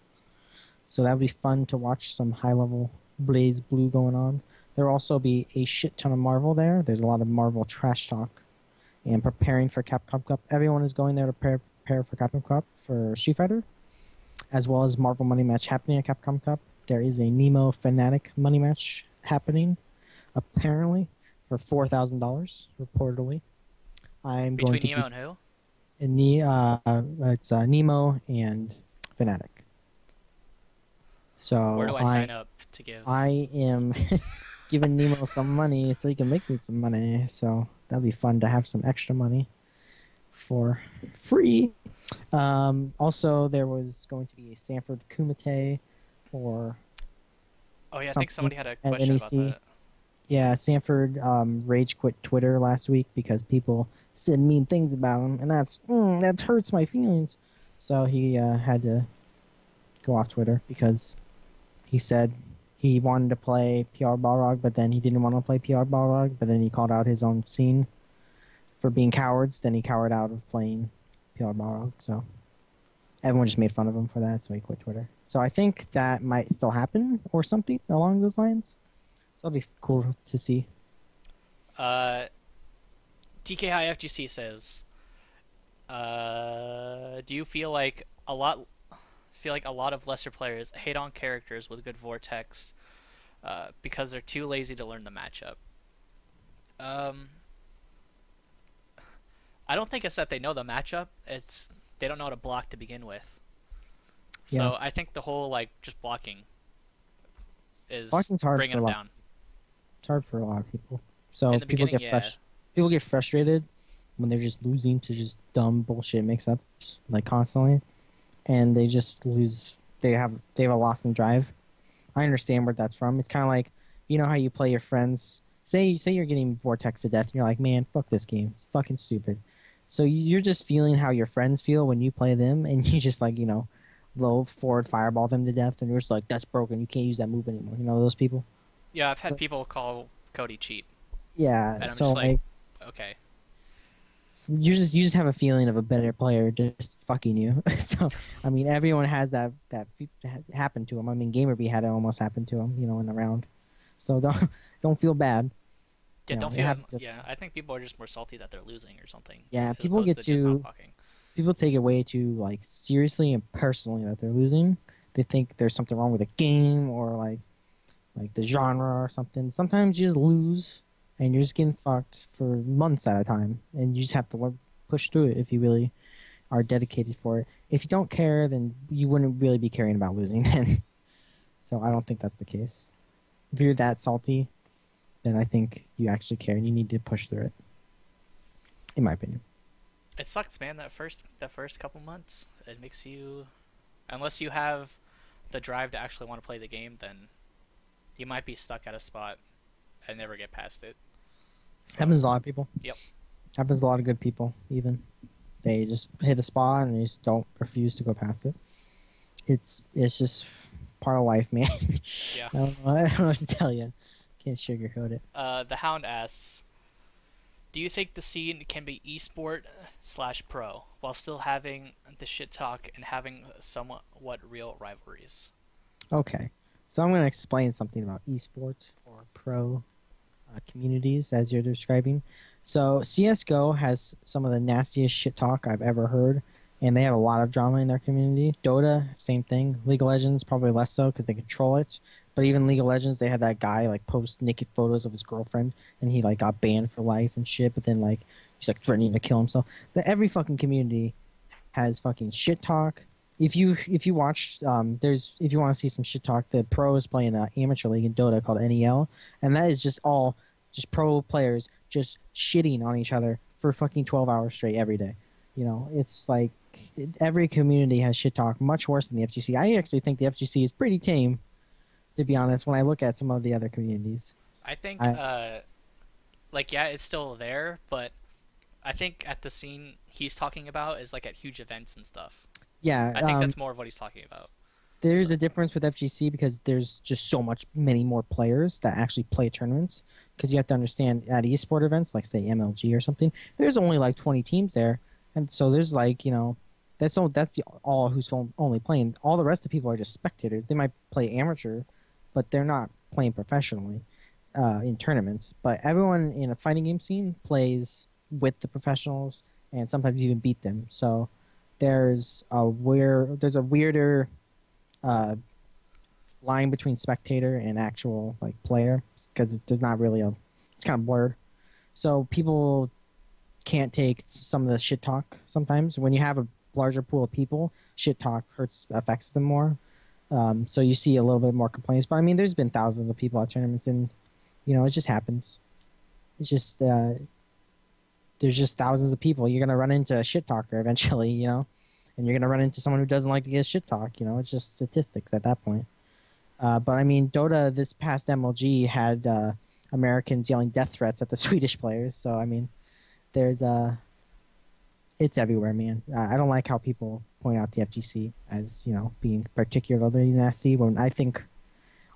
So that'll be fun to watch some high-level Blaze Blue going on. There will also be a shit ton of Marvel there. There's a lot of Marvel trash talk. And preparing for Capcom Cup. Everyone is going there to prepare for Capcom Cup for Street Fighter. As well as Marvel Money Match happening at Capcom Cup. There is a Nemo Fanatic Money Match happening. Apparently, for $4,000, reportedly. I'm Between going to Nemo and who? It's Nemo and Fnatic. So where do I sign up to give? I am giving Nemo some money so he can make me some money. So that'll be fun to have some extra money for free. Also, there was going to be a Sanford Kumite or. Oh yeah, I think somebody had a question about that. Yeah, Sanford rage quit Twitter last week because people said mean things about him, and that hurts my feelings. So he had to go off Twitter because he said he wanted to play PR Balrog, but then he didn't want to play PR Balrog, but then he called out his own scene for being cowards. Then he cowered out of playing PR Balrog. So everyone just made fun of him for that, so he quit Twitter. So I think that might still happen or something along those lines. That'll be cool to see. TKIFGC says, do you feel like a lot of lesser players hate on characters with good vortex because they're too lazy to learn the matchup? Um, I don't think it's that they know the matchup. It's they don't know how to block to begin with. Yeah. So I think the whole like just blocking is Blocking's hard bringing for a them lot. down. It's hard for a lot of people. So In the people beginning, get yeah. people get frustrated when they're just losing to just dumb bullshit mix-ups like constantly, and they just lose. They have a loss in drive. I understand where that's from. It's kind of like, you know how you play your friends. Say you're getting vortex to death, and you're like, man, fuck this game. It's fucking stupid. So you're just feeling how your friends feel when you play them, and you just like, low forward fireball them to death, and you're just like, that's broken. You can't use that move anymore. You know those people. Yeah, I've had So, people call Cody cheap, yeah. and I'm So just like, okay. so you just have a feeling of a better player just fucking you. So I mean, everyone has that happen to him. I mean, Gamerby had it almost happen to him, in the round. So don't feel bad. Yeah, don't It feel. happens to- Yeah, I think people are just more salty that they're losing or something. Yeah, as people opposed get to just not too blocking. people take it way too like seriously and personally that they're losing. They think there's something wrong with the game or like the genre or something. Sometimes you just lose and you're just getting fucked for months at a time, and you just have to push through it if you really are dedicated for it. If you don't care, then you wouldn't really be caring about losing then. So I don't think that's the case. If you're that salty, then I think you actually care and you need to push through it. In my opinion. It sucks, man. That first couple months, it makes you, unless you have the drive to actually want to play the game, then you might be stuck at a spot and never get past it. Happens to a lot of people. Yep. Happens to a lot of good people, even. They just hit a spot and they just don't refuse to go past it. It's just part of life, man. Yeah. I don't know what to tell you. Can't sugarcoat it. The Hound asks, do you think the scene can be esport/pro while still having the shit talk and having somewhat real rivalries? Okay. So I'm going to explain something about esports or pro communities as you're describing. So CSGO has some of the nastiest shit talk I've ever heard, and they have a lot of drama in their community. Dota, same thing. League of Legends, probably less so because they control it. But even League of Legends, they had that guy like post naked photos of his girlfriend, and he like got banned for life and shit. But then like he's like threatening to kill himself. Every fucking community has fucking shit talk. If you watch, if you want to see some shit talk, the pros play in an amateur league in Dota called NEL, and that is just all just pro players just shitting on each other for fucking 12 hours straight every day. It's like every community has shit talk, much worse than the FGC. I actually think the FGC is pretty tame, to be honest, when I look at some of the other communities. I think, yeah, it's still there, but I think at the scene he's talking about is like at huge events and stuff. Yeah, I think that's more of what he's talking about. There's a difference with FGC because there's just many more players that actually play tournaments. Because you have to understand, at esport events, like say MLG or something, there's only like 20 teams there, and so there's like that's all who's only playing. All the rest of the people are just spectators. They might play amateur, but they're not playing professionally in tournaments. But everyone in a fighting game scene plays with the professionals and sometimes even beat them. So there's a weirder line between spectator and actual like player because there's not really it's kind of blurred. So people can't take some of the shit talk sometimes. When you have a larger pool of people, shit talk affects them more. So you see a little bit more complaints. But I mean, there's been thousands of people at tournaments, and it just happens. It's just there's just thousands of people. You're gonna run into a shit talker eventually, and you're gonna run into someone who doesn't like to get shit talk. It's just statistics at that point. But I mean, Dota this past MLG had Americans yelling death threats at the Swedish players. So I mean, there's it's everywhere, man. I don't like how people point out the FGC as being particularly nasty when I think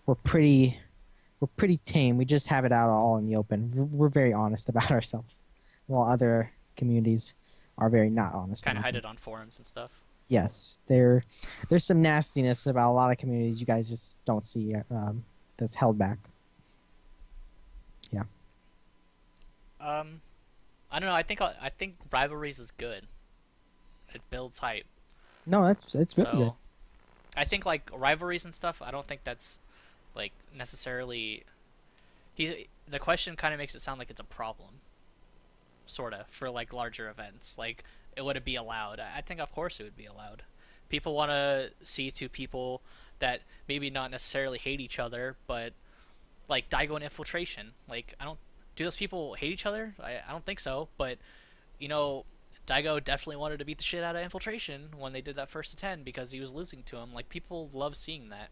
we're pretty tame. We just have it out all in the open. We're very honest about ourselves, while other communities are very not honest. Kind of hide it on forums and stuff. Yes, there's some nastiness about a lot of communities you guys just don't see that's held back. Yeah. I don't know. I think rivalries is good. It builds hype. No, it's really good. So I think like rivalries and stuff. I don't think that's like necessarily. The question kind of makes it sound like it's a problem, sorta, for like larger events. Like, would it be allowed? I think of course it would be allowed. People want to see two people that maybe not necessarily hate each other, but like Daigo and Infiltration. Like, I don't. Do those people hate each other? I don't think so. But you know, Daigo definitely wanted to beat the shit out of Infiltration when they did that first to 10 because he was losing to him. Like, people love seeing that.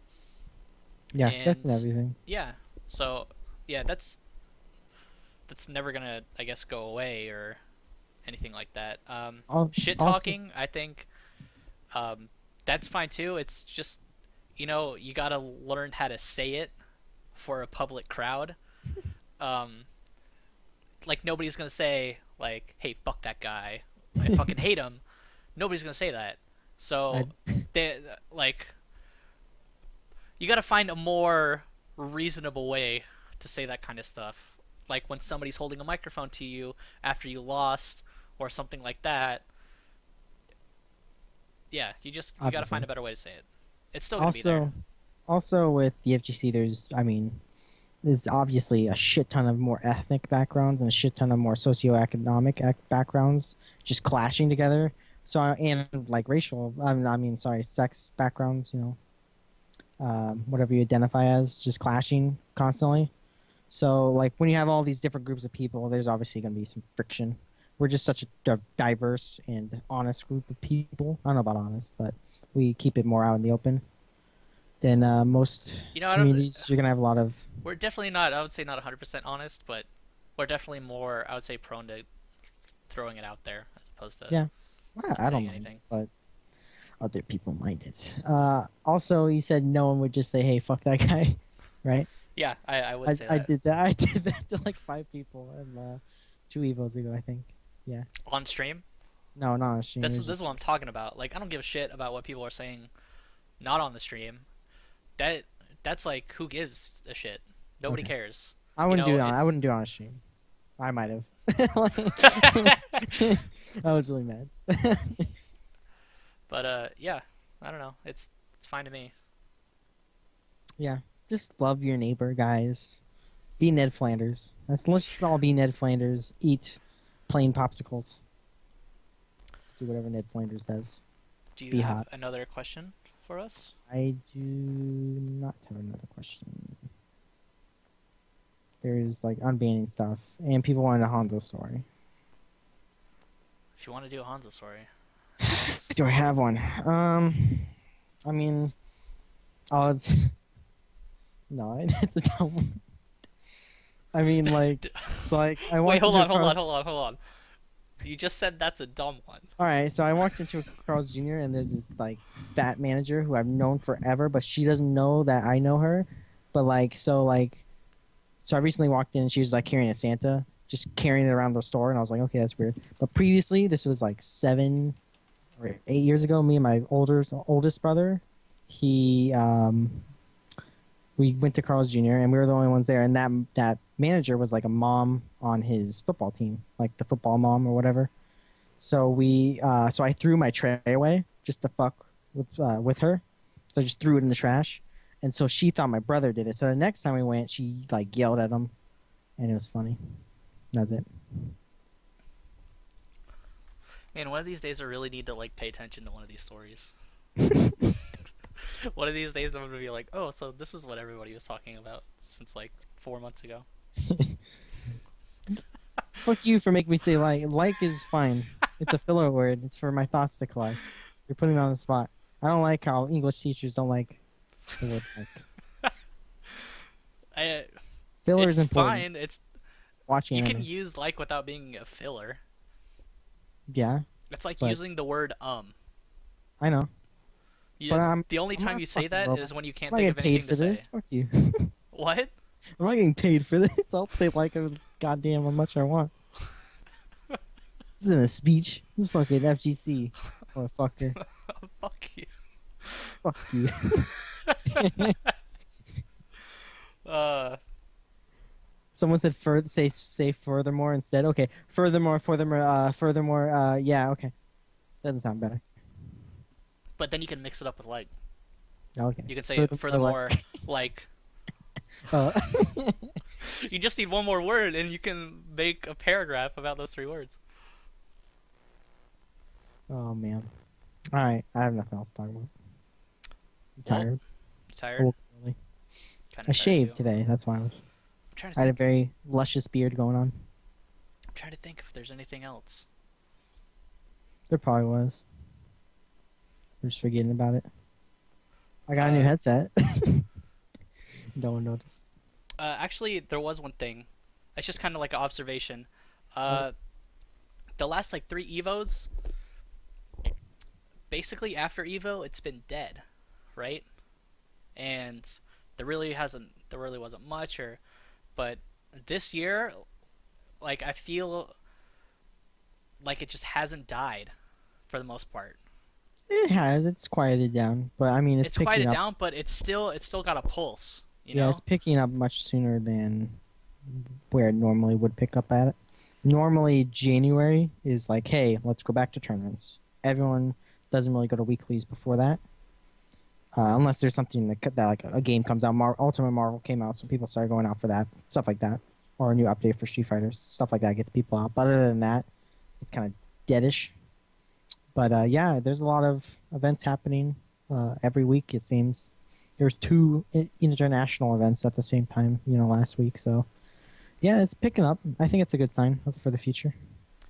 Yeah, And that's everything. yeah, so yeah, that's never gonna, I guess, go away or anything like that. Shit Also, talking, I think, that's fine too. It's just, you gotta learn how to say it for a public crowd. Um, like, nobody's gonna say like, "Hey, fuck that guy. I fucking hate him." Nobody's gonna say that. So they like, you gotta find a more reasonable way to say that kind of stuff. Like when somebody's holding a microphone to you after you lost or something like that. Yeah, you gotta find a better way to say it. It's still gonna be there. Also with the FGC, there's obviously a shit ton of more ethnic backgrounds and a shit ton of more socioeconomic backgrounds just clashing together. So and like racial, sex backgrounds, whatever you identify as, just clashing constantly. So like when you have all these different groups of people, there's obviously going to be some friction. We're just such a diverse and honest group of people. I don't know about honest, but we keep it more out in the open than most communities. You're going to have a lot of... We're definitely not, I would say not 100% honest, but we're definitely more, I would say, prone to throwing it out there as opposed to well, I don't mind, anything. But other people mind it. Also, you said no one would just say, "Hey, fuck that guy," right? Yeah, I would say that. I did that. I did that to like 5 people, and 2 evos ago, I think. Yeah. On stream? No, not on stream. This is what I'm talking about. Like, I don't give a shit about what people are saying not on the stream. That's like, who gives a shit? Nobody cares. I wouldn't do it. I wouldn't do it on stream. I might have. I was really mad. But yeah, I don't know. It's fine to me. Yeah, just love your neighbor, guys. Be Ned Flanders. Let's just all be Ned Flanders. Eat plain popsicles. Do whatever Ned Flanders does. Do you be have hot. another question for us? I do not have another question. There's like unbanning stuff, and people wanted a Honzo story. If you want to do a Honzo story. Do I have one? I mean, it's no, it's a dumb one. I mean, like, so like I walked. Wait, hold into on. You just said that's a dumb one. All right, so I walked into a Carl's Jr. and there's this like fat manager who I've known forever, but she doesn't know that I know her. But so I recently walked in and she was like carrying a Santa, just carrying it around the store, and I was like, okay, that's weird. But previously, this was like 7 or 8 years ago. Me and my oldest brother, we went to Carl's Jr. and we were the only ones there, and that manager was like a mom on his football team, like the football mom or whatever. So so I threw my tray away just to fuck with her. So I just threw it in the trash, and so she thought my brother did it. So the next time we went, she like yelled at him, and it was funny. That's it. Man, one of these days I really need to like pay attention to one of these stories. One of these days I'm gonna be like, oh, so this is what everybody was talking about since like 4 months ago. Fuck you for making me say like. Like is fine. It's a filler word. It's for my thoughts to collect. You're putting me on the spot. I don't like how English teachers don't like the word like. Filler is important. Fine. It's watching. You anime. can use like without being a filler. Yeah. It's like using the word I know. But the only time you say that is when you can't think of anything to say. Fuck you. What? I'm not getting paid for this. I'll say like a goddamn how much I want. This isn't a speech. This is fucking FGC. Motherfucker. Fuck you. Fuck you. Someone said say furthermore instead. Okay, furthermore. Yeah, okay. Doesn't sound better. But then you can mix it up with like. Okay. You can say furthermore, like. like. Uh, You just need one more word, and you can make a paragraph about those 3 words. oh man. All right, I have nothing else to talk about. I'm tired. Tired? Oh, really. Kinda I tired, shaved too. today. That's why I'm trying to I had a think. very luscious beard going on. I'm trying to think if there's anything else. There probably was. I'm just forgetting about it. I got a new headset. No one noticed. Actually, there was one thing. It's just kind of like an observation. Oh. The last like 3 Evos, basically after Evo, it's been dead, right? And there really wasn't much, but this year, like I feel like it just hasn't died for the most part. It has. It's quieted down, but I mean, it's It's picking quieted up. down, but it's still got a pulse, you Yeah, know? it's picking up much sooner than where it normally would pick up at it. Normally, January is like, hey, let's go back to tournaments. Everyone doesn't really go to weeklies before that, unless there's something that like a game comes out. Ultimate Marvel came out, so people started going out for that, stuff like that, or a new update for Street Fighters, stuff like that gets people out. But other than that, it's kind of deadish. But yeah, there's a lot of events happening every week. It seems there's 2 international events at the same time. Last week. So yeah, it's picking up. I think it's a good sign for the future.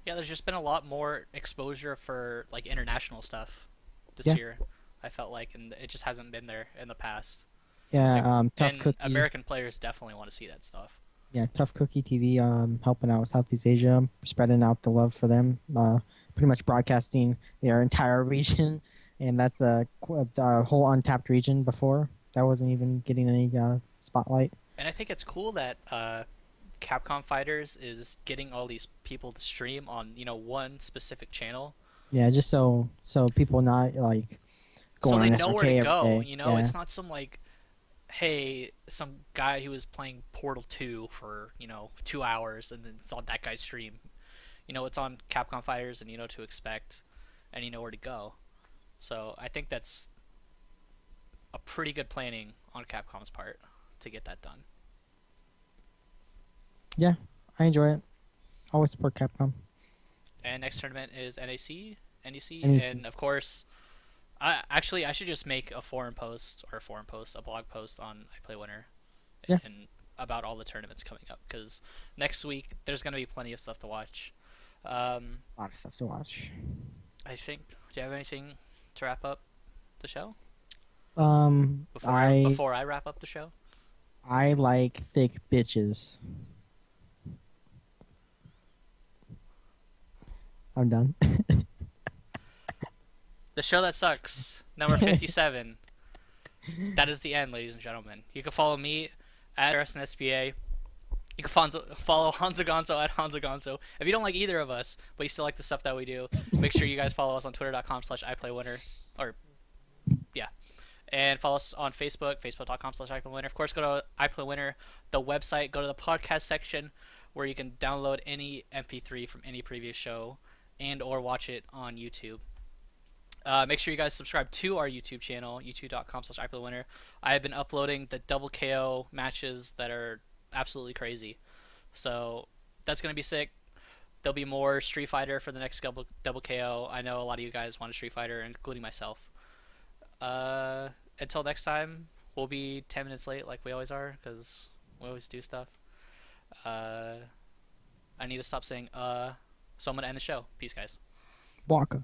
Yeah, there's just been a lot more exposure for like international stuff this Yeah. year. I felt like, and it just hasn't been there in the past. Yeah, Tough And Cookie. American players definitely want to see that stuff. Yeah, Tough Cookie TV. Helping out Southeast Asia, spreading out the love for them. Pretty much broadcasting their entire region, and that's a whole untapped region before that wasn't even getting any spotlight. And I think it's cool that Capcom Fighters is getting all these people to stream on one specific channel, Yeah, just so people not like so going they on know where SRK to every go. day. You know, it's not some like, hey, some guy who was playing Portal 2 for 2 hours, and then it's on that guy's stream. It's on Capcom Fighters, and you know what to expect, and you know where to go. So I think that's a pretty good planning on Capcom's part to get that done. Yeah, I enjoy it. Always support Capcom. And next tournament is NEC, NEC. and of course, I should just make a blog post on IPLAYWINNER, Yeah. and about all the tournaments coming up, because next week there's gonna be plenty of stuff to watch. A lot of stuff to watch. I think. Do you have anything to wrap up the show? I Before I wrap up the show. I like thick bitches. I'm done. The show that sucks, number 57. That is the end, ladies and gentlemen. You can follow me at RSNSBA. You can follow Honzo Gonzo at Honzo Gonzo. If you don't like either of us, but you still like the stuff that we do, make sure you guys follow us on twitter.com/IPLAYWINNER. Yeah. And follow us on Facebook, facebook.com/IPLAYWINNER. Of course, go to IPLAYWINNER, the website. Go to the podcast section where you can download any MP3 from any previous show and or watch it on YouTube. Make sure you guys subscribe to our YouTube channel, youtube.com/IPLAYWINNER. I have been uploading the double KO matches that are absolutely crazy. So that's going to be sick. There'll be more Street Fighter for the next double KO. I know a lot of you guys want a Street Fighter, including myself. Until next time, we'll be 10 minutes late like we always are, because we always do stuff. I need to stop saying so I'm going to end the show. Peace, guys. Waka.